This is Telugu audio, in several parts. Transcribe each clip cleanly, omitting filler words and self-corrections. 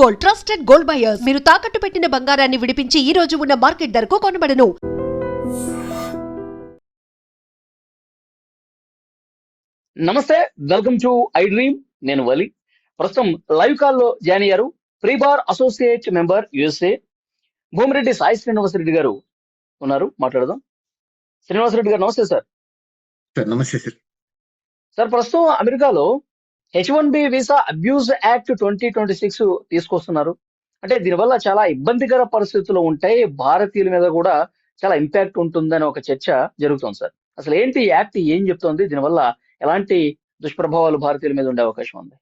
Gold, trusted gold buyers. మీరు తాకట్టు పెట్టిన బంగారాన్ని విడిపించి ఈ రోజు ఉన్న మార్కెట్ ధరకు కొనబడను. నమస్తే, వెల్కమ్ టు ఐ డ్రీమ్. నేను వలి. ప్రస్తుతం లైవ్ కాల్లో జాయిన్ అయ్యారు ప్రీబార్ associate member USA Bhumireddy Sai Srinivasareddy గారు ఉన్నారు. మాట్లాడదాం. శ్రీనివాసరెడ్డి గారు నమస్తే సార్. నమస్తే సార్. సార్, ప్రస్తుతం అమెరికాలో H1B వీసా అబ్యూజ్ యాక్ట్ 2026 తీసుకొస్తున్నారు. అంటే దీనివల్ల చాలా ఇబ్బందికర పరిస్థితులు ఉంటాయి, భారతీయుల మీద కూడా చాలా ఇంపాక్ట్ ఉంటుందని ఒక చర్చ జరుగుతుంది సార్. అసలు ఏంటి ఈ యాక్ట్, ఏం చెప్తోంది, దీనివల్ల ఎలాంటి దుష్ప్రభావాలు భారతీయుల మీద ఉండే అవకాశం ఉంది?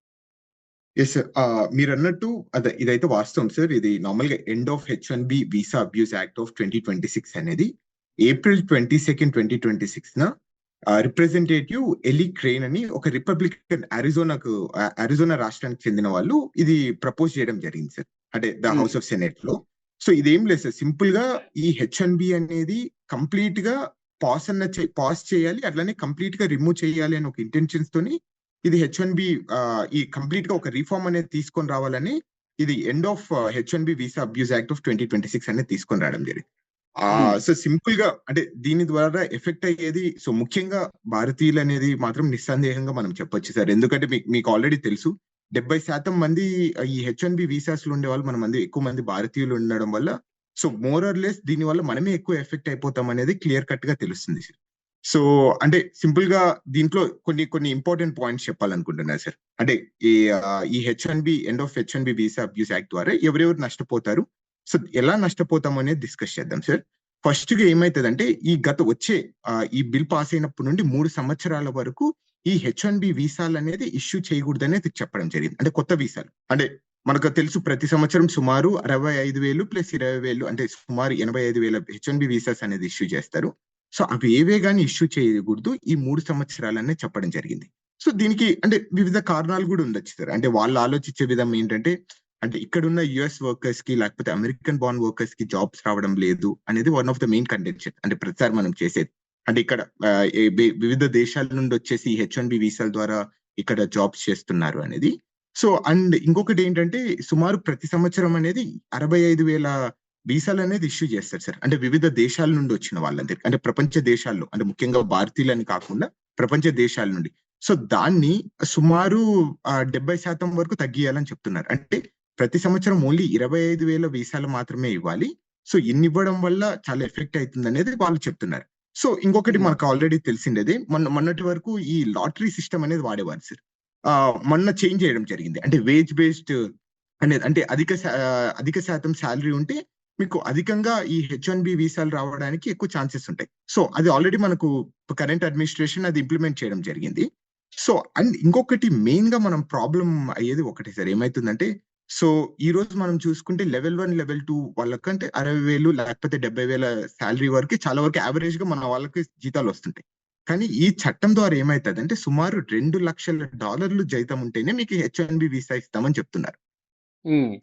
ఎస్ సార్, మీరు అన్నట్టు అదే ఇదైతే వాస్తవం సార్. ఇది నార్మల్ గా end of H1B visa abuse act of 2026 అనేది April 22, 2026 రిప్రజెంటేటివ్ ఎలీ క్రేన్ అని ఒక రిపబ్లికన్ అరిజోనా రాష్ట్రానికి చెందిన వాళ్ళు ఇది ప్రపోజ్ చేయడం జరిగింది సార్. అంటే ద హౌస్ ఆఫ్ సెనెట్ లో. సో ఇదేం లేదు సార్, సింపుల్ గా ఈ H1B అనేది కంప్లీట్ గా పాస్ చేయాలి, అట్లానే కంప్లీట్ గా రిమూవ్ చేయాలి అని ఒక ఇంటెన్షన్స్ తోని ఇది H1B ఈ కంప్లీట్ గా ఒక రిఫార్మ్ అనేది తీసుకొని రావాలని ఇది end of H1B visa abuse act of 2026 అనేది తీసుకొని రావడం జరిగింది. సో సింపుల్ గా అంటే దీని ద్వారా ఎఫెక్ట్ అయ్యేది సో ముఖ్యంగా భారతీయులు అనేది మాత్రం నిస్సందేహంగా మనం చెప్పొచ్చు సార్. ఎందుకంటే మీకు ఆల్రెడీ తెలుసు 70% మంది ఈ H1B వీసాస్ లో ఉండే వాళ్ళు మన మంది ఎక్కువ మంది భారతీయులు ఉండడం వల్ల సో మోర్ ఆర్ లెస్ దీని వల్ల మనమే ఎక్కువ ఎఫెక్ట్ అయిపోతాం అనేది క్లియర్ కట్ గా తెలుస్తుంది సార్. సో అంటే సింపుల్ గా దీంట్లో కొన్ని ఇంపార్టెంట్ పాయింట్స్ చెప్పాలనుకుంటున్నారు సార్. అంటే ఈ H1B end of H1B visa abuse act ద్వారా ఎవరెవరు నష్టపోతారు, సో ఎలా నష్టపోతాం అనేది డిస్కస్ చేద్దాం సార్. ఫస్ట్ గా ఏమైతుందంటే వచ్చే ఈ బిల్ పాస్ అయినప్పటి నుండి 3 సంవత్సరాల వరకు ఈ H1B వీసాలు అనేది ఇష్యూ చేయకూడదు అనేది చెప్పడం జరిగింది. అంటే కొత్త వీసాలు అంటే మనకు తెలుసు ప్రతి సంవత్సరం సుమారు 65,000 ప్లస్ 20,000 అంటే సుమారు 85,000 H1B వీసాస్ అనేది ఇష్యూ చేస్తారు. సో అవి ఏవే గానీ ఇష్యూ చేయకూడదు ఈ 3 సంవత్సరాలనే చెప్పడం జరిగింది. సో దీనికి అంటే వివిధ కారణాలు కూడా ఉండొచ్చు సార్. అంటే వాళ్ళు ఆలోచించే విధం ఏంటంటే అంటే ఇక్కడున్న యుఎస్ వర్కర్స్ కి లేకపోతే అమెరికన్ బార్న్ వర్కర్స్ కి జాబ్స్ రావడం లేదు అనేది one of the main contention. అంటే ప్రతిసారి మనం చేసేది అంటే ఇక్కడ వివిధ దేశాల నుండి వచ్చేసి H1B వీసాల ద్వారా ఇక్కడ జాబ్స్ చేస్తున్నారు అనేది. సో అండ్ ఇంకొకటి ఏంటంటే సుమారు ప్రతి సంవత్సరం అనేది 65,000 వీసాలు అనేది ఇష్యూ చేస్తారు సార్. అంటే వివిధ దేశాల నుండి వచ్చిన వాళ్ళందరికీ, అంటే ప్రపంచ దేశాల్లో, అంటే ముఖ్యంగా భారతీయులని కాకుండా ప్రపంచ దేశాల నుండి. సో దాన్ని సుమారు 70% వరకు తగ్గియాలని చెప్తున్నారు. అంటే ప్రతి సంవత్సరం ఓన్లీ 25,000 వీసాలు మాత్రమే ఇవ్వాలి. సో ఇన్ని ఇవ్వడం వల్ల చాలా ఎఫెక్ట్ అవుతుంది అనేది వాళ్ళు చెప్తున్నారు. సో ఇంకొకటి మనకు ఆల్రెడీ తెలిసిండేది, మొన్నటి వరకు ఈ లాటరీ సిస్టమ్ అనేది వాడేవారు సార్. మొన్న చేంజ్ చేయడం జరిగింది. అంటే వేజ్ బేస్డ్ అనేది, అంటే అధిక శాతం శాలరీ ఉంటే మీకు అధికంగా ఈ H1B వీసాలు రావడానికి ఎక్కువ ఛాన్సెస్ ఉంటాయి. సో అది ఆల్రెడీ మనకు కరెంట్ అడ్మినిస్ట్రేషన్ అది ఇంప్లిమెంట్ చేయడం జరిగింది. సో అండ్ ఇంకొకటి మెయిన్ గా మనం ప్రాబ్లం అయ్యేది ఒకటి సార్, ఏమైతుందంటే సో ఈ రోజు మనం చూసుకుంటే లెవెల్ 1 లెవెల్ 2 వాళ్ళకంటే 60,000 లేకపోతే 70,000 శాలరీ వరకు చాలా వరకు యావరేజ్ గా మన వాళ్ళకి జీతాలు వస్తుంటాయి. కానీ ఈ చట్టం ద్వారా ఏమైతుంది అంటే సుమారు $2 లక్షల జీతం ఉంటేనే మీకు H1B వీసా ఇస్తామని చెప్తున్నారు.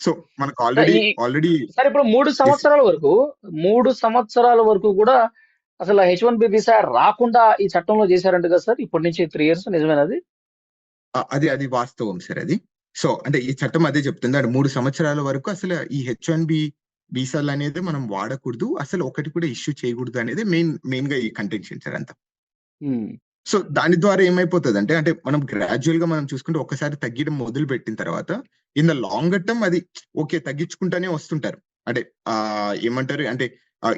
సో మనకు ఆల్రెడీ సార్ ఇప్పుడు 3 సంవత్సరాల వరకు కూడా అసలు H1B వీసా రాకుండా ఈ చట్టంలో చేశారంట కదా సార్, ఇప్పటి నుంచి 3 years. నిజమేనది? అది వాస్తవం సార్. అది సో అంటే ఈ చట్టం అదే చెప్తుంది. అంటే 3 సంవత్సరాల వరకు అసలు ఈ H1B వీసాలు అనేది మనం వాడకూడదు, అసలు ఒకటి కూడా ఇష్యూ చేయకూడదు అనేది మెయిన్ గా ఈ కంటెన్షన్ సార్ అంతా. సో దాని ద్వారా ఏమైపోతుంది అంటే మనం గ్రాడ్యువల్ గా మనం చూసుకుంటే ఒకసారి తగ్గడం మొదలు పెట్టిన తర్వాత ఇన్ ద లాంగర్ టర్మ్ అది ఓకే తగ్గించుకుంటానే వస్తుంటారు. అంటే ఏమంటారు అంటే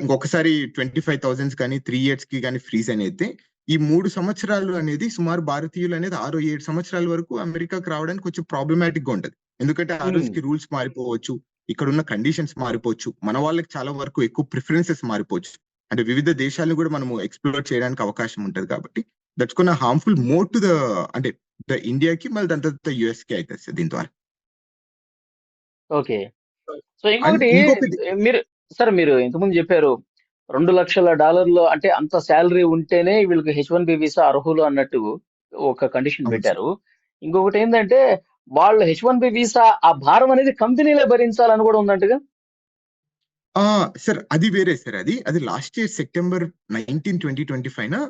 ఇంకొకసారి 25,000 కానీ 3 years కి కానీ ఫ్రీజ్ అనేది ఈ 3 సంవత్సరాలు అనేది సుమారు భారతీయులు అనేది 6-7 సంవత్సరాల వరకు అమెరికాకి రావడానికి కొంచెం ప్రాబ్లమాటిక్ గా ఉంటది. ఎందుకంటే ఆ రోజుకి రూల్స్ మారిపోవచ్చు, ఇక్కడ ఉన్న కండిషన్స్ మారిపోవచ్చు, మన వాళ్ళకి చాలా వరకు ఎక్కువ ప్రిఫరెన్సెస్ మారిపోవచ్చు. అంటే వివిధ దేశాలను కూడా మనము ఎక్స్ప్లోర్ చేయడానికి అవకాశం ఉంటది. కాబట్టి దట్స్ కొన్న హార్మ్ఫుల్ మోర్ టు ద ఇండియాకి, మళ్ళీ దాని తర్వాత యుఎస్ కి అవుతుంది సార్ దీని ద్వారా. ఓకే. సో ఇంకొకటి మీరు ఇంతకుముందు చెప్పారు $2 లక్షల అంటే అంత శాలరీ ఉంటేనే వీళ్ళకి H1B వీసా అర్హులు అన్నట్టు ఒక కండిషన్ పెట్టారు. ఇంకొకటి ఏంటంటే వాళ్ళు H1B వీసా ఆ భారం అనేది కంపెనీలే భరించాలని కూడా ఉందంటగా. సార్ అది వేరే సార్. అది లాస్ట్ ఇయర్ September 19, 2025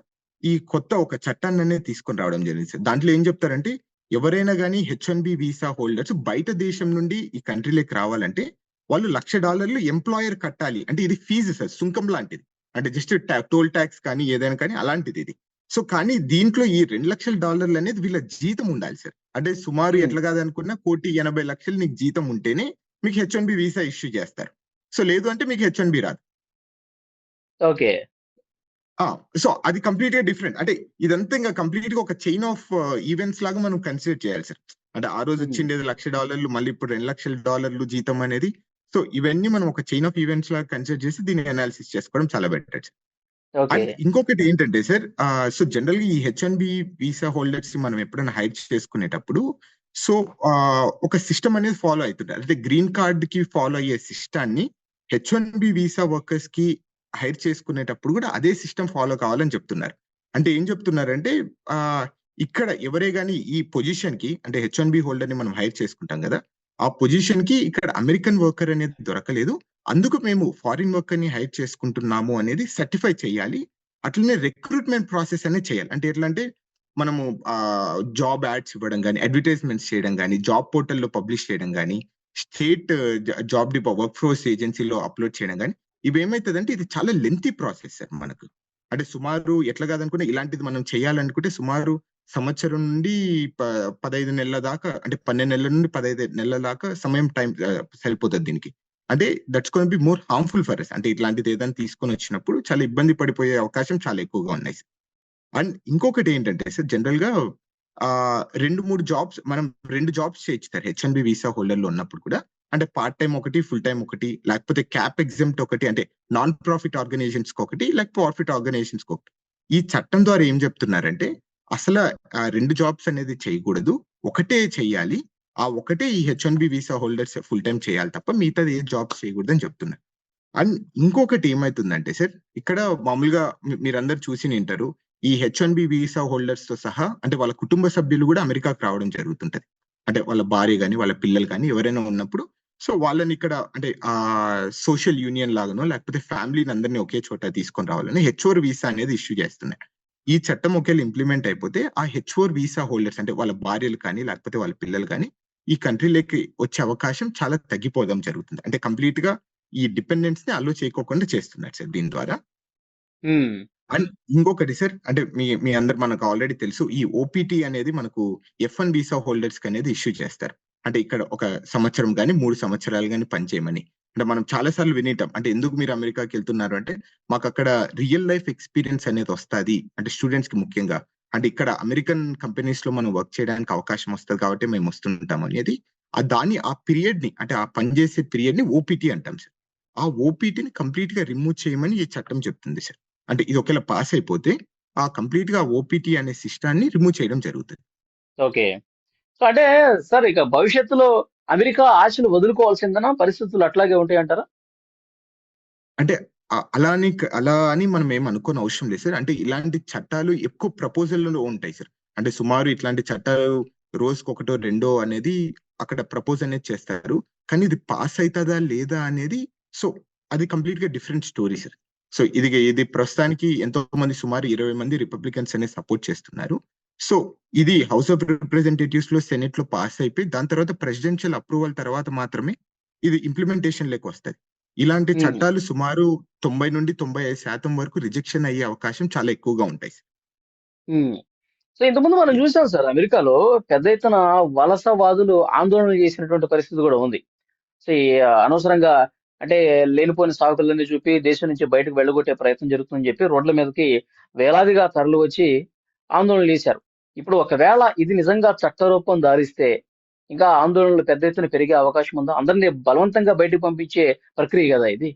ఈ కొత్త ఒక చట్టాన్ని అనేది తీసుకొని రావడం జరిగింది సార్. దాంట్లో ఏం చెప్తారంటే ఎవరైనా కానీ H1B వీసా హోల్డర్స్ బయట దేశం నుండి ఈ కంట్రీలోకి రావాలంటే వాళ్ళు $1,00,000 ఎంప్లాయర్ కట్టాలి. అంటే ఇది ఫీజు సార్, సుంకం లాంటిది. అంటే జస్ట్ టోల్ ట్యాక్స్ కానీ ఏదైనా కానీ అలాంటిది ఇది. సో కానీ దీంట్లో ఈ $2,00,000 అనేది వీళ్ళ జీతం ఉండాలి సార్. అంటే సుమారు ఎట్లా కాదనుకున్నా 1,80,00,000 నీకు జీతం ఉంటేనే మీకు H1B వీసా ఇష్యూ చేస్తారు. సో లేదు అంటే మీకు H1B రాదు. ఓకే. సో అది కంప్లీట్ గా డిఫరెంట్. అంటే ఇదంతా ఇంకా కంప్లీట్ గా ఒక చైన్ ఆఫ్ ఈవెంట్స్ లాగా మనం కన్సిడర్ చేయాలి సార్. అంటే ఆ రోజు వచ్చిండేది $1,00,000, మళ్ళీ ఇప్పుడు $2,00,000 జీతం అనేది. సో ఇవన్నీ మనం ఒక చైన్ ఆఫ్ ఈవెంట్స్ లాగా కన్సిడర్ చేసి దీన్ని అనాలిసిస్ చేసుకోవడం చాలా బెటర్. ఓకే. అండ్ ఇంకొకటి ఏంటంటే సార్, సో జనరల్ గా ఈ H1B వీసా హోల్డర్స్ మనం ఎప్పుడైనా హైర్ చేసుకునేటప్పుడు సో ఒక సిస్టమ్ అనేది ఫాలో అవుతుంటారు. అంటే గ్రీన్ కార్డ్ కి ఫాలో అయ్యే సిస్టాన్ని H1B వీసా వర్కర్స్ కి హైర్ చేసుకునేటప్పుడు కూడా అదే సిస్టమ్ ఫాలో కావాలని చెప్తున్నారు. అంటే ఏం చెప్తున్నారంటే ఇక్కడ ఎవరే గానీ ఈ పొజిషన్ కి అంటే H1B హోల్డర్ ని మనం హైర్ చేసుకుంటాం కదా, ఆ పొజిషన్ కి ఇక్కడ అమెరికన్ వర్కర్ అనేది దొరకలేదు, అందుకు మేము ఫారిన్ వర్కర్ ని హైర్ చేసుకుంటున్నాము అనేది సర్టిఫై చేయాలి. అట్లనే రిక్రూట్మెంట్ ప్రాసెస్ అనేది చేయాలి. అంటే ఎట్లా అంటే మనము జాబ్ యాడ్స్ ఇవ్వడం కానీ, అడ్వర్టైజ్మెంట్స్ చేయడం కానీ, జాబ్ పోర్టల్లో పబ్లిష్ చేయడం కానీ, state job depot work force ఏజెన్సీలో అప్లోడ్ చేయడం కానీ, ఇవేమైతుందంటే ఇది చాలా లెంతీ ప్రాసెస్ సార్ మనకు. అంటే సుమారు ఎట్లా కాదనుకున్నా ఇలాంటిది మనం చేయాలనుకుంటే సుమారు సంవత్సరం నుండి 15 నెలల దాకా, అంటే 12 నెలల నుండి 15 నెలల దాకా సమయం టైం సరిపోతుంది దీనికి. అంటే that's going be more harmful for us. అంటే ఇట్లాంటిది ఏదైనా తీసుకొని వచ్చినప్పుడు చాలా ఇబ్బంది పడిపోయే అవకాశం చాలా ఎక్కువగా ఉన్నాయి. అండ్ ఇంకొకటి ఏంటంటే సార్, జనరల్ గా 2-3 జాబ్స్ మనం 2 జాబ్స్ చేయొచ్చు H1B వీసా హోల్డర్ లో ఉన్నప్పుడు కూడా. అంటే పార్ట్ టైం ఒకటి, ఫుల్ టైం ఒకటి, లేకపోతే క్యాప్ ఎగ్జామ్ట్ ఒకటి, అంటే నాన్ ప్రాఫిట్ ఆర్గనైజేషన్స్ కి ఒకటి, లేక ప్రాఫిట్ ఆర్గనైజేషన్స్ కి ఒకటి. ఈ చట్టం ద్వారా ఏం చెప్తున్నారంటే అసలు 2 జాబ్స్ అనేది చేయకూడదు, ఒకటే చెయ్యాలి. ఆ ఒకటే ఈ H1B visa holders full time చేయాలి తప్ప మిగతాది ఏ జాబ్స్ చేయకూడదు అని చెప్తున్నారు. అండ్ ఇంకొకటి ఏమైతుందంటే సార్, ఇక్కడ మామూలుగా మీరందరూ చూసి ఉంటారు, ఈ H1B వీసా హోల్డర్స్ తో సహా అంటే వాళ్ళ కుటుంబ సభ్యులు కూడా అమెరికాకు రావడం జరుగుతుంటది. అంటే వాళ్ళ భార్య కానీ వాళ్ళ పిల్లలు కానీ ఎవరైనా ఉన్నప్పుడు సో వాళ్ళని ఇక్కడ అంటే సోషల్ యూనియన్ లాగానో లేకపోతే ఫ్యామిలీని అందరినీ ఒకే చోట తీసుకొని రావాలని H4 వీసా అనేది ఇష్యూ చేస్తున్నాయి. ఈ చట్టం ఒకవేళ ఇంప్లిమెంట్ అయిపోతే ఆ H4 వీసా హోల్డర్స్ అంటే వాళ్ళ భార్యలు కానీ లేకపోతే వాళ్ళ పిల్లలు కానీ ఈ కంట్రీలోకి వచ్చే అవకాశం చాలా తగ్గిపోవడం జరుగుతుంది. అంటే కంప్లీట్ గా ఈ డిపెండెన్స్ ని అలో చేయకోకుండా చేస్తున్నారు సార్ దీని ద్వారా. అండ్ ఇంకొకటి సార్, అంటే మీ అందరు మనకు ఆల్రెడీ తెలుసు, ఈ OPT అనేది మనకు F1 వీసా హోల్డర్స్ కి అనేది ఇష్యూ చేస్తారు. అంటే ఇక్కడ 1 సంవత్సరం కానీ 3 సంవత్సరాలు కానీ పనిచేయమని. అంటే మనం చాలా సార్లు వినిటాం, అంటే ఎందుకు మీరు అమెరికాకి వెళ్తున్నారు అంటే మాకు అక్కడ రియల్ లైఫ్ ఎక్స్పీరియన్స్ అనేది వస్తుంది, అంటే స్టూడెంట్స్ కి ముఖ్యంగా. అంటే ఇక్కడ అమెరికన్ కంపెనీస్ లో మనం వర్క్ చేయడానికి అవకాశం వస్తుంది కాబట్టి మేము వస్తుంటాం అనేది. ఆ పీరియడ్ ని అంటే ఆ పనిచేసే పీరియడ్ ని OPT అంటాం సార్. ఆ OPT ని కంప్లీట్ గా రిమూవ్ చేయమని ఈ చట్టం చెప్తుంది సార్. అంటే ఇది ఒకవేళ పాస్ అయిపోతే ఆ కంప్లీట్ గా OPT అనే సిస్టాన్ని రిమూవ్ చేయడం జరుగుతుంది. ఓకే. సో అంటే సార్ ఇక భవిష్యత్తులో అమెరికా ఆశలు వదులుకోవాల్సిందనా, పరిస్థితులు అట్లాగే ఉంటాయి అంటారా? అంటే అలా అని మనం ఏం అనుకోని అవసరం లేదు సార్. అంటే ఇలాంటి చట్టాలు ఎక్కువ ప్రపోజల్లో ఉంటాయి సార్. అంటే సుమారు ఇట్లాంటి చట్టాలు రోజుకొకటో రెండో అనేది అక్కడ ప్రపోజ్ అనేది చేస్తారు. కానీ ఇది పాస్ అవుతుందా లేదా అనేది సో అది కంప్లీట్ గా డిఫరెంట్ స్టోరీ సార్. సో ఇది ప్రస్తుతానికి ఎంతో మంది సుమారు 20 మంది రిపబ్లికన్స్ అనేది సపోర్ట్ చేస్తున్నారు. సో ఇది హౌస్ ఆఫ్ రిప్రజెంటేటివ్స్ లో, సెనెట్ లో పాస్ అయిపోయి దాని తర్వాత ప్రెసిడెన్షియల్ అప్రూవల్ తర్వాత మాత్రమే ఇది ఇంప్లిమెంటేషన్ లేక వస్తుంది. ఇలాంటి చట్టాలు సుమారు 90 నుండి 95% వరకు రిజెక్షన్ అయ్యే అవకాశం చాలా ఎక్కువగా ఉంటాయి. సో ఇంతకుముందు మనం చూసాం సార్, అమెరికాలో పెద్ద ఎత్తున వలసవాదులు ఆందోళన చేసినటువంటి పరిస్థితి కూడా ఉంది. సో ఈ అనవసరంగా అంటే లేనిపోయిన సాకులన్నీ చూపి దేశం నుంచి బయటకు వెళ్ళగొట్టే ప్రయత్నం జరుగుతుందని చెప్పి రోడ్ల మీదకి వేలాదిగా తరలి వచ్చి ఆందోళనలు చేశారు. ఇప్పుడు ఒకవేళ ఇది నిజంగా చట్టరూపం దారిస్తే ఇంకా ఆందోళనలు పెద్ద ఎత్తున పెరిగే అవకాశం ఉందా? అందరినీ బలవంతంగా బయటకు పంపించే ప్రక్రియ కదా ఇది.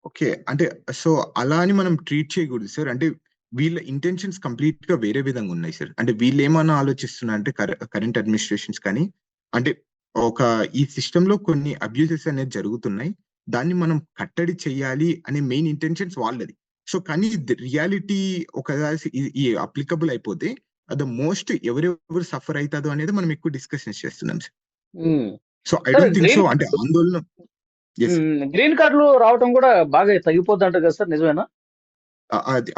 ఓకే, అంటే సో అలా అని మనం ట్రీట్ చేయకూడదు సార్. అంటే వీళ్ళ ఇంటెన్షన్స్ కంప్లీట్ గా వేరే విధంగా ఉన్నాయి సార్. అంటే వీళ్ళు ఏమన్నా ఆలోచిస్తున్నారు అంటే కరెంట్ అడ్మినిస్ట్రేషన్స్ కానీ అంటే ఈ సిస్టమ్ లో కొన్ని అబ్యూసెస్ అనేది జరుగుతున్నాయి, దాన్ని మనం కట్టడి చేయాలి అనే మెయిన్ ఇంటెన్షన్స్ వాళ్ళది. సో కానీ రియాలిటీ ఈ అప్లికబుల్ అయిపోతే ద మోస్ట్ ఎవరెవరు సఫర్ అవుతాదో అనేది మనం ఎక్కువ డిస్కషన్ చేస్తున్నాం sir. So I don't think so. అంటే ఆందోళన గ్రీన్ కార్డులు రావడం కూడా బాగా తగ్గిపోద్ది అంటారు కదా సార్, నిజమేనా?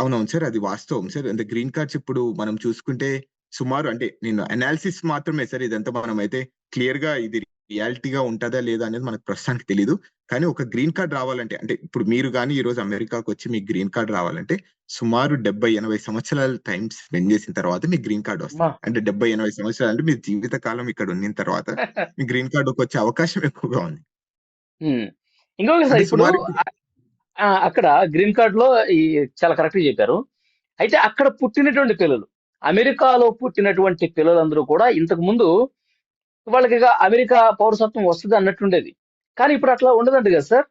అవునవును సార్, అది వాస్తవం సార్. అంటే గ్రీన్ కార్డ్స్ ఇప్పుడు మనం చూసుకుంటే సుమారు అంటే నేను అనాలిసిస్ మాత్రమే సార్, ఇదంతా మనం అయితే క్లియర్ గా ఇది రియాలిటీగా ఉంటుందా లేదా అనేది మనకు ప్రస్తుతానికి తెలియదు. కానీ ఒక గ్రీన్ కార్డ్ రావాలంటే, అంటే ఇప్పుడు మీరు కానీ ఈ రోజు అమెరికాకు వచ్చి మీకు గ్రీన్ కార్డ్ రావాలంటే సుమారు 70-80 సంవత్సరాల టైం స్పెండ్ చేసిన తర్వాత మీకు గ్రీన్ కార్డ్ వస్తుంది. అంటే 70-80 సంవత్సరాలు అంటే మీ జీవిత కాలం ఇక్కడ ఉన్న తర్వాత మీ గ్రీన్ కార్డ్ వచ్చే అవకాశం ఎక్కువగా ఉంది. ఇంకొక సార్, అంటే ఇప్పుడు సుమారు అక్కడ గ్రీన్ కార్డ్ లో ఈ చాలా కరెక్ట్ గా చెప్పారు. అయితే అక్కడ పుట్టినటువంటి పిల్లలు, అమెరికాలో పుట్టినటువంటి పిల్లలందరూ కూడా ఇంతకు ముందు వాళ్ళకి ఇక అమెరికా పౌరసత్వం వస్తుంది అన్నట్టుండేది. కానీ ఇప్పుడు అట్లా ఉండదంట కదా సార్?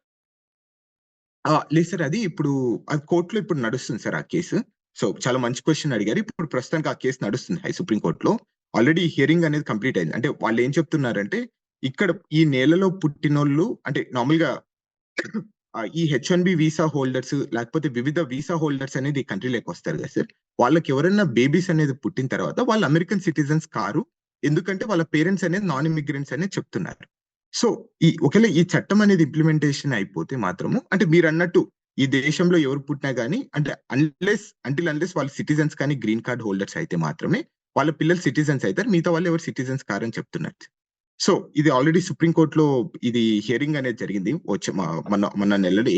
లేదు సార్, అది ఇప్పుడు అది కోర్టులో ఇప్పుడు నడుస్తుంది సార్ ఆ కేసు. సో చాలా మంచి క్వశ్చన్ అడిగారు. ఇప్పుడు ప్రస్తుతానికి ఆ కేసు నడుస్తుంది సుప్రీం కోర్టులో. ఆల్రెడీ హియరింగ్ అనేది కంప్లీట్ అయింది. అంటే వాళ్ళు ఏం చెప్తున్నారంటే, ఇక్కడ ఈ నేలలో పుట్టినోళ్ళు అంటే నార్మల్ గా ఈ H1B వీసా హోల్డర్స్ లేకపోతే వివిధ వీసా హోల్డర్స్ అనేది ఈ కంట్రీలోకి వస్తారు కదా సార్. వాళ్ళకి ఎవరైనా బేబీస్ అనేది పుట్టిన తర్వాత వాళ్ళు అమెరికన్ సిటిజన్స్ కారు, ఎందుకంటే వాళ్ళ పేరెంట్స్ అనేది నాన్ ఇమిగ్రెంట్స్ అనేది చెప్తున్నారు. సో ఒకవేళ ఈ చట్టం అనేది ఇంప్లిమెంటేషన్ అయిపోతే మాత్రము, అంటే మీరు అన్నట్టు ఈ దేశంలో ఎవరు పుట్టినా గానీ, అంటే అన్లెస్ వాళ్ళ సిటిజన్స్ కానీ గ్రీన్ కార్డ్ హోల్డర్స్ అయితే మాత్రమే వాళ్ళ పిల్లలు సిటిజన్స్ అవుతారు, మిగతా వాళ్ళు ఎవరు సిటిజన్స్ కారని చెప్తున్నారు. సో ఇది ఆల్రెడీ సుప్రీం కోర్టులో ఇది హియరింగ్ అనేది జరిగింది. మొన్న నెలలో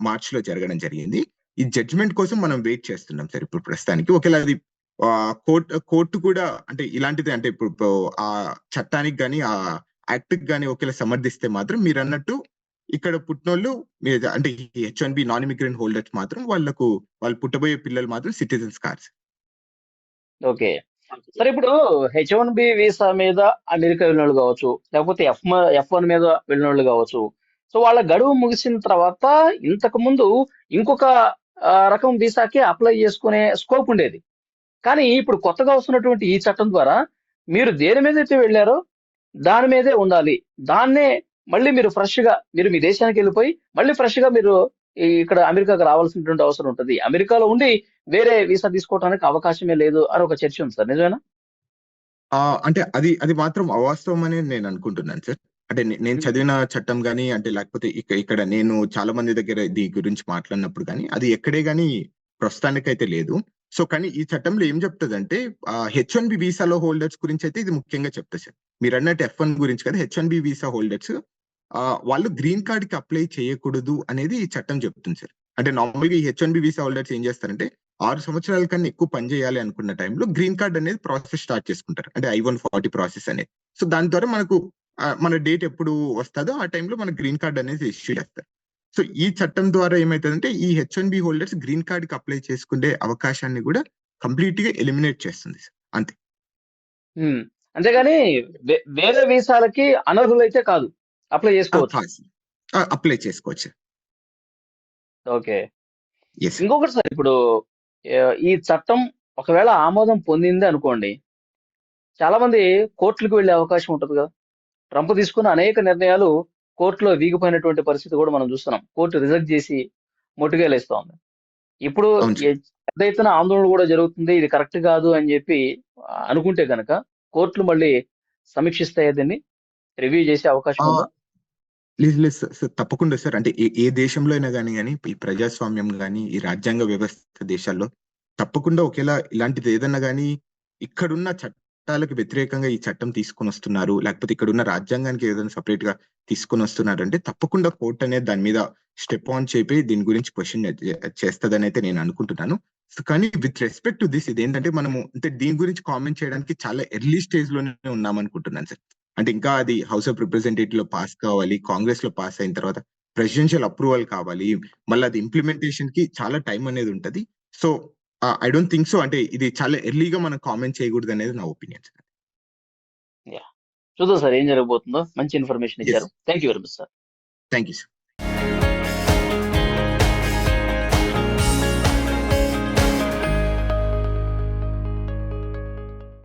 మార్చ్ లో జరగడం జరిగింది. ఈ జడ్జిమెంట్ కోసం మనం వెయిట్ చేస్తున్నాం సార్ ఇప్పుడు ప్రస్తుతానికి. ఒకవేళ అది కోర్టు కూడా అంటే ఇలాంటిది, అంటే ఇప్పుడు ఆ చట్టానికి గానీ ఆ యాక్ట్ గానీ ఒకవేళ సమర్థిస్తే మాత్రం మీరు అన్నట్టు ఇక్కడ పుట్టినోళ్ళు అంటే H1B నాన్ ఇమిగ్రెంట్ హోల్డర్స్ మాత్రం వాళ్ళు పుట్టబోయే పిల్లలు మాత్రం సిటిజన్స్ కాదు. ఓకే సరే, ఇప్పుడు H1B వీసా మీద అమెరికా వెళ్ళిన వాళ్ళు కావచ్చు, లేకపోతే F1 మీద వెళ్ళిన వాళ్ళు కావచ్చు. సో వాళ్ళ గడువు ముగిసిన తర్వాత ఇంతకు ముందు ఇంకొక రకం వీసాకి అప్లై చేసుకునే స్కోప్ ఉండేది. కానీ ఇప్పుడు కొత్తగా వస్తున్నటువంటి ఈ చట్టం ద్వారా మీరు దేని మీద అయితే వెళ్ళారో దాని మీదే ఉండాలి. దాన్నే మళ్ళీ మీరు ఫ్రెష్ గా మీరు మీ దేశానికి వెళ్ళిపోయి మళ్ళీ ఫ్రెష్ గా మీరు ఇక్కడ అమెరికాకు రావాల్సినటువంటి అవసరం ఉంటుంది. అమెరికాలో ఉండి వేరే వీసా తీసుకోవడానికి అవకాశమే లేదు అని ఒక చర్చ ఉంది సార్, నిజమేనా? అంటే అది మాత్రం అవాస్తవం అని నేను అనుకుంటున్నాను సార్. అంటే నేను చదివిన చట్టం గానీ, అంటే లేకపోతే ఇక్కడ నేను చాలా మంది దగ్గర దీని గురించి మాట్లాడినప్పుడు కానీ అది ఎక్కడే గానీ ప్రస్తుతానికైతే లేదు. సో కానీ ఈ చట్టంలో ఏం చెప్తుందంటే H1B వీసాలో హోల్డర్స్ గురించి అయితే ఇది ముఖ్యంగా చెప్తా సార్. మీరు అన్నట్టు F1 గురించి కదా, H1B వీసా హోల్డర్స్ వాళ్ళు గ్రీన్ కార్డ్ కి అప్లై చేయకూడదు అనేది ఈ చట్టం చెప్తుంది సార్. అంటే నార్మల్ గా ఈ H1B వీసా హోల్డర్స్ ఏం చేస్తారంటే 6 సంవత్సరాల కన్నా ఎక్కువ పని చేయాలి అనుకున్న టైంలో గ్రీన్ కార్డ్ అనేది ప్రాసెస్ స్టార్ట్ చేసుకుంటారు, అంటే I-140 ప్రాసెస్ అనేది. సో దాని ద్వారా మనకు మన డేట్ ఎప్పుడు వస్తుందో ఆ టైంలో మన గ్రీన్ కార్డ్ అనేది ఇష్యూ చేస్తారు. సో ఈ చట్టం ద్వారా ఏమైతుందంటే ఈ H1B హోల్డర్స్ గ్రీన్ కార్డ్ కి అప్లై చేసుకునే అవకాశాన్ని కూడా కంప్లీట్ గా ఎలిమినేట్ చేస్తుంది సార్, అంతే. అంతేగాని వేరే వీసాలకి అనర్హులైతే కాదు, అప్లై చేసుకోవచ్చు. అప్లై చేసుకోవచ్చు. ఓకే, ఇంకొకటి సార్, ఇప్పుడు ఈ చట్టం ఒకవేళ ఆమోదం పొందింది అనుకోండి, చాలా మంది కోర్టులకు వెళ్లే అవకాశం ఉంటుంది కదా. ట్రంప్ తీసుకున్న అనేక నిర్ణయాలు కోర్టులో వీగిపోయినటువంటి పరిస్థితి కూడా మనం చూస్తున్నాం. కోర్టు రిజెక్ట్ చేసి మొట్టుకేలేస్తా ఉంది. ఇప్పుడు పెద్ద ఎత్తున ఆందోళన కూడా జరుగుతుంది, ఇది కరెక్ట్ కాదు అని చెప్పి అనుకుంటే కనుక కోర్టులు మళ్ళీ సమీక్షిస్తాయి, దీన్ని రివ్యూ చేసే అవకాశం ఉందా? లేదు సార్, తప్పకుండా సార్. అంటే ఏ దేశంలో అయినా కానీ ఈ ప్రజాస్వామ్యం కానీ ఈ రాజ్యాంగ వ్యవస్థ దేశాల్లో తప్పకుండా ఒకేలా ఇలాంటిది ఏదన్నా కానీ ఇక్కడున్న చట్టాలకు వ్యతిరేకంగా ఈ చట్టం తీసుకొని వస్తున్నారు, లేకపోతే ఇక్కడున్న రాజ్యాంగానికి ఏదైనా సపరేట్ గా తీసుకొని వస్తున్నారు అంటే తప్పకుండా కోర్టు అనేది దాని మీద స్టెప్ ఆన్ చెప్పి దీని గురించి క్వశ్చన్ చేస్తుందని అయితే నేను అనుకుంటున్నాను. కానీ విత్ రెస్పెక్ట్ టు దిస్, ఇదేంటంటే మనము అంటే దీని గురించి కామెంట్ చేయడానికి చాలా ఎర్లీ స్టేజ్ లోనే ఉన్నాం అనుకుంటున్నాను సార్. అంటే ఇంకా అది హౌస్ ఆఫ్ రిప్రజెంటేటివ్ లో పాస్ కావాలి, కాంగ్రెస్ లో పాస్ అయిన తర్వాత ప్రెసిడెన్షియల్ అప్రూవల్ కావాలి, మళ్ళీ అది ఇంప్లిమెంటేషన్ కి చాలా టైం అనేది ఉంటది. So I don't think so, అంటే ఇది చాలా ఎర్లీగా మనం కామెంట్ చేయకూడదు అనేది నా ఒపీనియన్ సార్. చూద్దాం సార్ ఏం జరగబోతుందో. మంచి ఇన్ఫర్మేషన్ ఇచ్చారు. Thank you very much sir. Thank you sir.